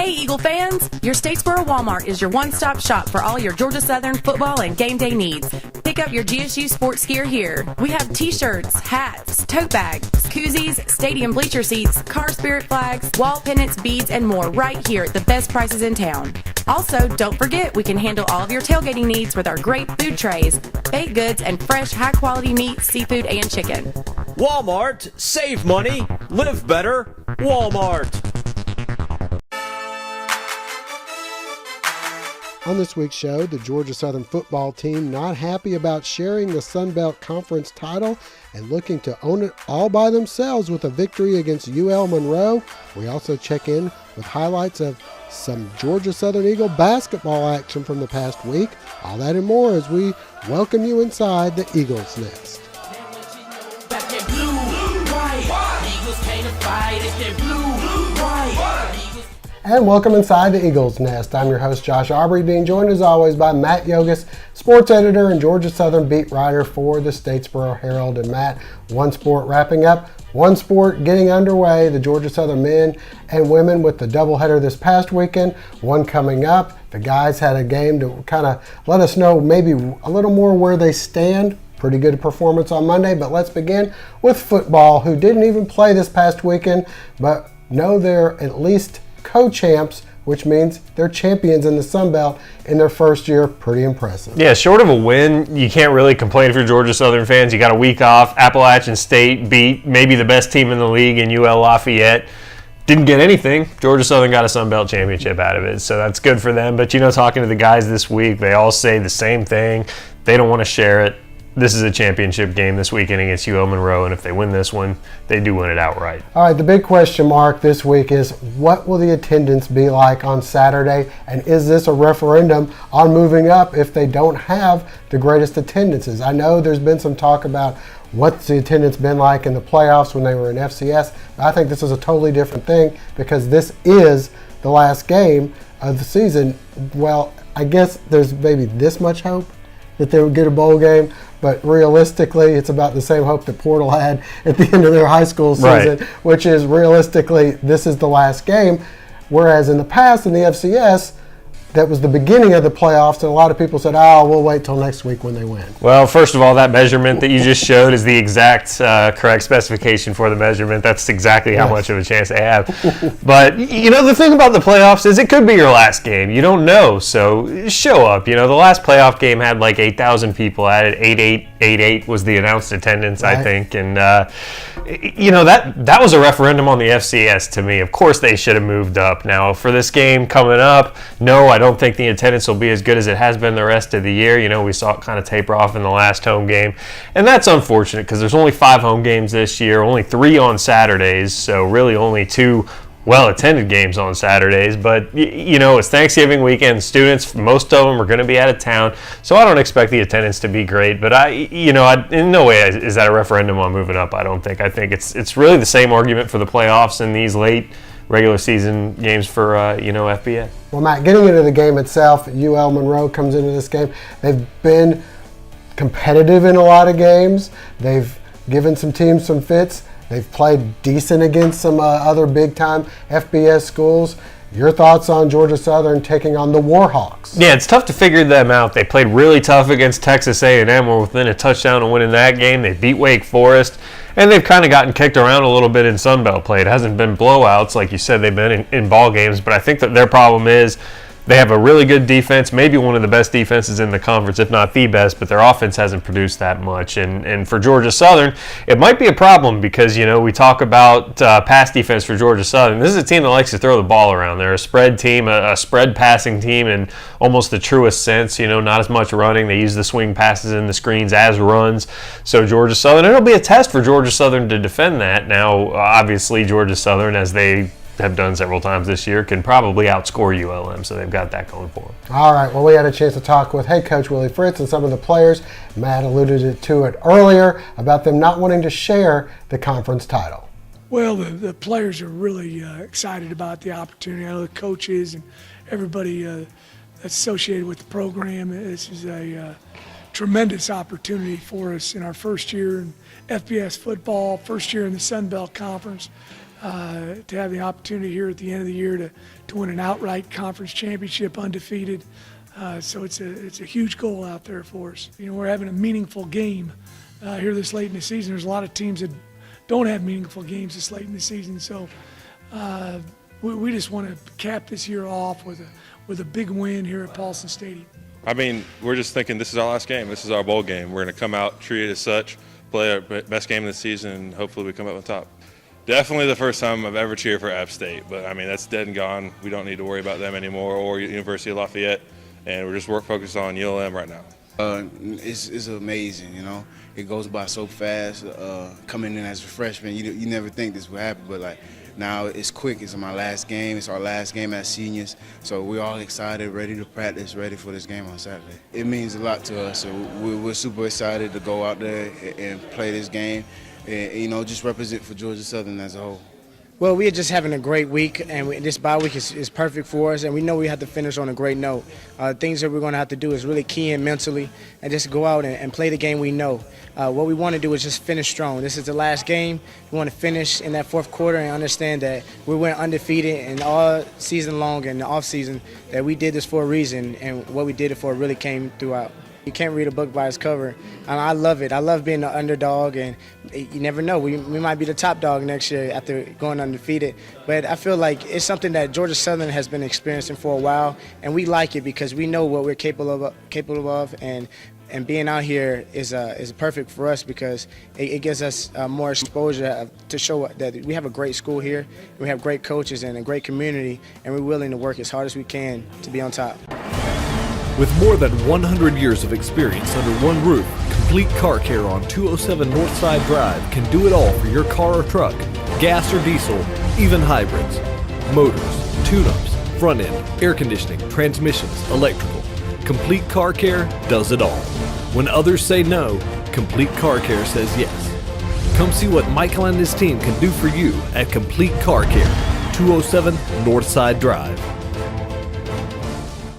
Hey, Eagle fans! Your Statesboro Walmart is your one-stop shop for all your Georgia Southern football and game day needs. Pick up your GSU sports gear here. We have t-shirts, hats, tote bags, koozies, stadium bleacher seats, car spirit flags, wall pennants, beads, and more right here at the best prices in town. Also, don't forget we can handle all of your tailgating needs with our great food trays, baked goods, and fresh, high-quality meat, seafood, and chicken. Walmart. Save money. Live better. Walmart. On this week's show, the Georgia Southern football team not happy about sharing the Sun Belt Conference title and looking to own it all by themselves with a victory against UL Monroe. We also check in with highlights of some Georgia Southern Eagle basketball action from the past week. All that and more as we welcome you inside the Eagles Nest. And welcome inside the Eagles Nest. I'm your host, Josh Aubrey, being joined as always by Matt Yogus, sports editor and Georgia Southern beat writer for the Statesboro Herald. And Matt, one sport wrapping up, one sport getting underway, the Georgia Southern men and women with the doubleheader this past weekend, one coming up. The guys had a game to kind of let us know maybe a little more where they stand. Pretty good performance on Monday, but let's begin with football, who didn't even play this past weekend, but know they're at least co-champs, which means they're champions in the Sun Belt in their first year. Pretty impressive. Yeah, short of a win, you can't really complain if you're Georgia Southern fans. You got a week off. Appalachian State beat maybe the best team in the league in UL Lafayette. Didn't get anything. Georgia Southern got a Sun Belt championship out of it, so that's good for them. But, talking to the guys this week, they all say the same thing. They don't want to share it. This is a championship game this weekend against UL Monroe, and if they win this one, they do win it outright. All right, the big question mark this week is what will the attendance be like on Saturday, and is this a referendum on moving up if they don't have the greatest attendances? I know there's been some talk about what's the attendance been like in the playoffs when they were in FCS. I think this is a totally different thing because this is the last game of the season. Well, I guess there's maybe this much hope that they would get a bowl game, but realistically, it's about the same hope that Portal had at the end of their high school season, right, which is realistically, this is the last game. Whereas in the past, in the FCS, that was the beginning of the playoffs, and a lot of people said, we'll wait till next week when they win. Well, first of all, that measurement that you just showed is the exact correct specification for the measurement. That's exactly how much of a chance they have. But, the thing about the playoffs is it could be your last game. You don't know, so show up. The last playoff game had like 8,000 people at it. 8,888 was the announced attendance, right, I think. And, that was a referendum on the FCS to me. Of course they should have moved up. Now, for this game coming up, no, I don't think the attendance will be as good as it has been the rest of the year. We saw it kind of taper off in the last home game. And that's unfortunate because there's only 5 home games this year, only 3 on Saturdays, so really only 2 well-attended games on Saturdays. But, it's Thanksgiving weekend. Students, most of them are going to be out of town, so I don't expect the attendance to be great. But, in no way is that a referendum on moving up, I don't think. I think it's really the same argument for the playoffs and these late regular season games for, FBS. Well, Matt, getting into the game itself, UL Monroe comes into this game. They've been competitive in a lot of games. They've given some teams some fits. They've played decent against some other big-time FBS schools. Your thoughts on Georgia Southern taking on the Warhawks? Yeah, it's tough to figure them out. They played really tough against Texas A&M. Were within a touchdown of winning that game. They beat Wake Forest. And they've kind of gotten kicked around a little bit in Sun Belt play. It hasn't been blowouts like you said they've been in ball games, but I think that their problem is they have a really good defense, maybe one of the best defenses in the conference, if not the best, but their offense hasn't produced that much. And for Georgia Southern, it might be a problem because, we talk about pass defense for Georgia Southern. This is a team that likes to throw the ball around. They're a spread team, a spread passing team in almost the truest sense, not as much running. They use the swing passes and the screens as runs. So Georgia Southern, it'll be a test for Georgia Southern to defend that. Now, obviously, Georgia Southern, as they have done several times this year, can probably outscore ULM, so they've got that going for them. All right, well, we had a chance to talk with head coach Willie Fritz and some of the players. Matt alluded to it earlier about them not wanting to share the conference title. Well, the players are really excited about the opportunity. I know the coaches and everybody that's associated with the program. This is a tremendous opportunity for us in our first year in FBS football, first year in the Sun Belt Conference. to have the opportunity here at the end of the year to win an outright conference championship undefeated. So it's a huge goal out there for us. You know, we're having a meaningful game here this late in the season. There's a lot of teams that don't have meaningful games this late in the season. So we just want to cap this year off with a big win here at Paulson Stadium. I mean, we're just thinking this is our last game. This is our bowl game. We're going to come out, treat it as such, play our best game of the season, and hopefully we come up on top. Definitely the first time I've ever cheered for App State, but I mean, that's dead and gone. We don't need to worry about them anymore, or University of Lafayette, and we're just focused on ULM right now. It's amazing, you know. It goes by so fast. Coming in as a freshman, you never think this would happen, but like now it's quick. It's my last game. It's our last game as seniors, so we're all excited, ready to practice, ready for this game on Saturday. It means a lot to us, so we're super excited to go out there and play this game, and you know, just represent for Georgia Southern as a whole. Well, we are just having a great week, and this bye week is perfect for us, and we know we have to finish on a great note. Things that we're going to have to do is really key in mentally and just go out and play the game we know. What we want to do is just finish strong. This is the last game. We want to finish in that fourth quarter and understand that we went undefeated and all season long and the off season, that we did this for a reason, and what we did it for really came throughout. You can't read a book by its cover. And I love it. I love being the underdog, and you never know. We might be the top dog next year after going undefeated. But I feel like it's something that Georgia Southern has been experiencing for a while, and we like it because we know what we're capable of, and being out here is perfect for us because it gives us more exposure to show that we have a great school here, we have great coaches and a great community, and we're willing to work as hard as we can to be on top. With more than 100 years of experience under one roof, Complete Car Care on 207 Northside Drive can do it all for your car or truck, gas or diesel, even hybrids, motors, tune-ups, front end, air conditioning, transmissions, electrical. Complete Car Care does it all. When others say no, Complete Car Care says yes. Come see what Michael and his team can do for you at Complete Car Care, 207 Northside Drive.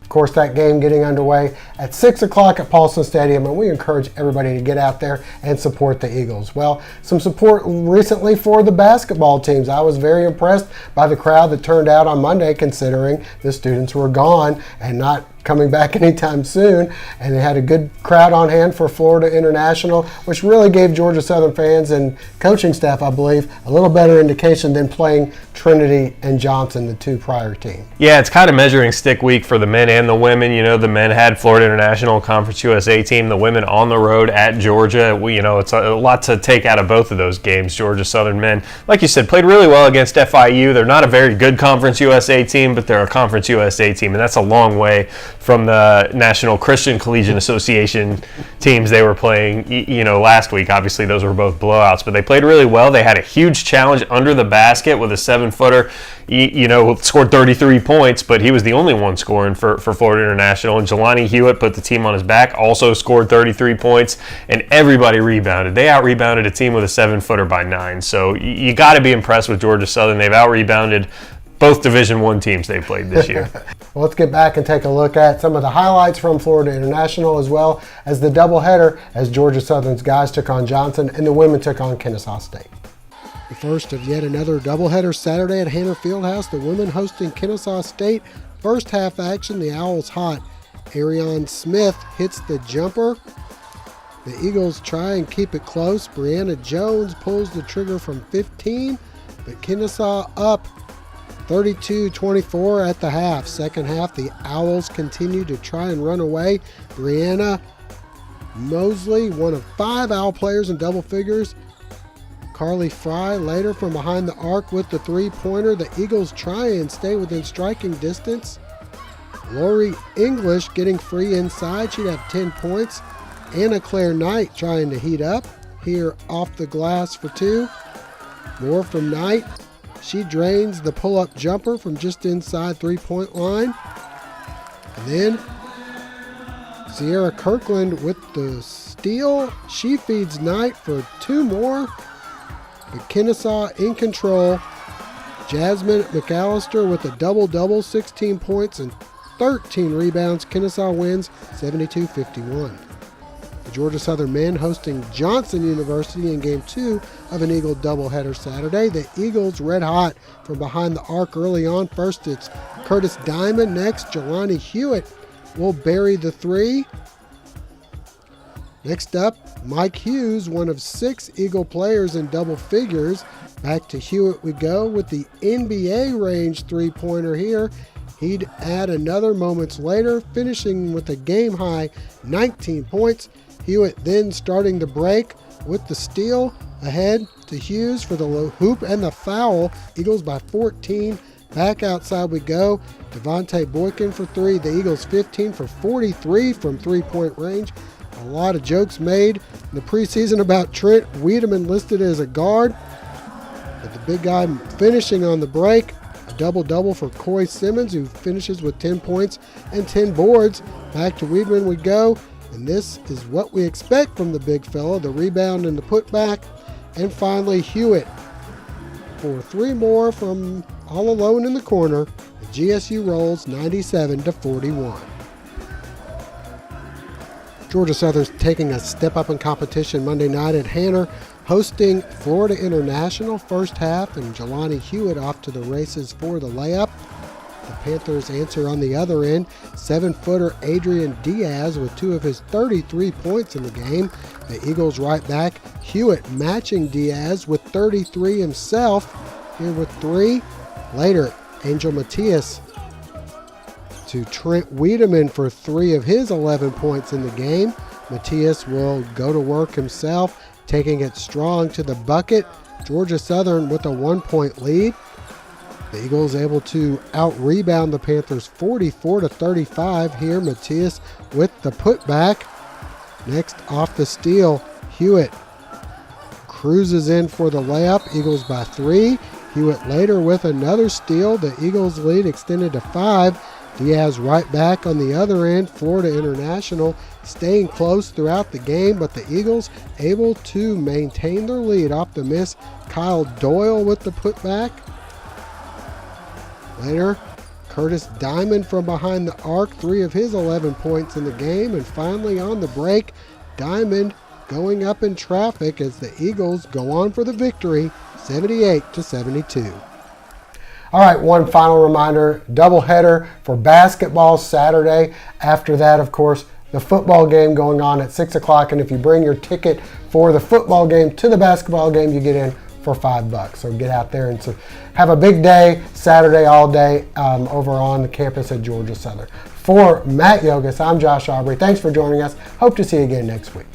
Of course, that game getting underway at 6 o'clock at Paulson Stadium, and we encourage everybody to get out there and support the Eagles. Well, some support recently for the basketball teams. I was very impressed by the crowd that turned out on Monday, considering the students were gone and not coming back anytime soon, and they had a good crowd on hand for Florida International, which really gave Georgia Southern fans and coaching staff, I believe, a little better indication than playing Trinity and Johnson, the two prior teams. Yeah, it's kind of measuring stick week for the men and the women. You know, the men had Florida International Conference USA team, the women on the road at Georgia. It's a lot to take out of both of those games. Georgia Southern men, like you said, played really well against FIU. They're not a very good Conference USA team, but they're a Conference USA team, and that's a long way from the National Christian Collegiate Association teams they were playing, last week. Obviously, those were both blowouts, but they played really well. They had a huge challenge under the basket with a 7-footer, scored 33 points, but he was the only one scoring for Florida International. And Jelani Hewitt put the team on his back, also scored 33 points, and everybody rebounded. They out-rebounded a team with a 7-footer by 9. So you got to be impressed with Georgia Southern. They've out-rebounded both Division I teams they played this year. Well, let's get back and take a look at some of the highlights from Florida International, as well as the doubleheader as Georgia Southern's guys took on Johnson and the women took on Kennesaw State. The first of yet another doubleheader Saturday at Hanna Fieldhouse, the women hosting Kennesaw State. First half action, the Owls hot. Ariane Smith hits the jumper. The Eagles try and keep it close. Brianna Jones pulls the trigger from 15, but Kennesaw up 32-24 at the half. Second half, the Owls continue to try and run away. Brianna Mosley, one of 5 Owl players in double figures. Carly Fry later from behind the arc with the three-pointer. The Eagles try and stay within striking distance. Lori English getting free inside. She'd have 10 points. Anna Claire Knight trying to heat up here off the glass for 2. More from Knight. She drains the pull-up jumper from just inside three-point line. And then Sierra Kirkland with the steal. She feeds Knight for 2 more. But Kennesaw in control. Jasmine McAllister with a double-double, 16 points and 13 rebounds. Kennesaw wins 72-51. The Georgia Southern men hosting Johnson University in Game 2 of an Eagle doubleheader Saturday. The Eagles red hot from behind the arc early on. First it's Curtis Diamond. Next, Jelani Hewitt will bury the three. Next up, Mike Hughes, one of 6 Eagle players in double figures. Back to Hewitt we go with the NBA range three-pointer here. He'd add another moments later, finishing with a game-high 19 points. Hewitt then starting the break with the steal. Ahead to Hughes for the low hoop and the foul. Eagles by 14. Back outside we go. Devontae Boykin for 3. The Eagles 15 for 43 from three-point range. A lot of jokes made in the preseason about Trent Wiedemann listed as a guard. But the big guy finishing on the break. A double-double for Coy Simmons, who finishes with 10 points and 10 boards. Back to Wiedemann we go. And this is what we expect from the big fella, the rebound and the putback. And finally, Hewitt for 3 more from all alone in the corner. The GSU rolls 97-41. Georgia Southern's taking a step up in competition Monday night at Hanner, hosting Florida International first half, and Jelani Hewitt off to the races for the layup. The Panthers answer on the other end. 7-footer Adrian Diaz with 2 of his 33 points in the game. The Eagles right back. Hewitt matching Diaz with 33 himself. Here with 3. Later, Angel Matias to Trent Wiedemann for 3 of his 11 points in the game. Matias will go to work himself, taking it strong to the bucket. Georgia Southern with a 1-point lead. The Eagles able to out-rebound the Panthers 44-35 here. Matias with the putback. Next, off the steal, Hewitt cruises in for the layup. Eagles by 3. Hewitt later with another steal. The Eagles lead extended to 5. Diaz right back on the other end. Florida International staying close throughout the game, but the Eagles able to maintain their lead off the miss. Kyle Doyle with the putback. Later, Curtis Diamond from behind the arc, 3 of his 11 points in the game. And finally on the break, Diamond going up in traffic as the Eagles go on for the victory, 78-72. All right, one final reminder, doubleheader for basketball Saturday. After that, of course, the football game going on at 6 o'clock. And if you bring your ticket for the football game to the basketball game, you get in for $5. So get out there and have a big day, Saturday all day over on the campus at Georgia Southern. For Matt Yogas, I'm Josh Aubrey. Thanks for joining us. Hope to see you again next week.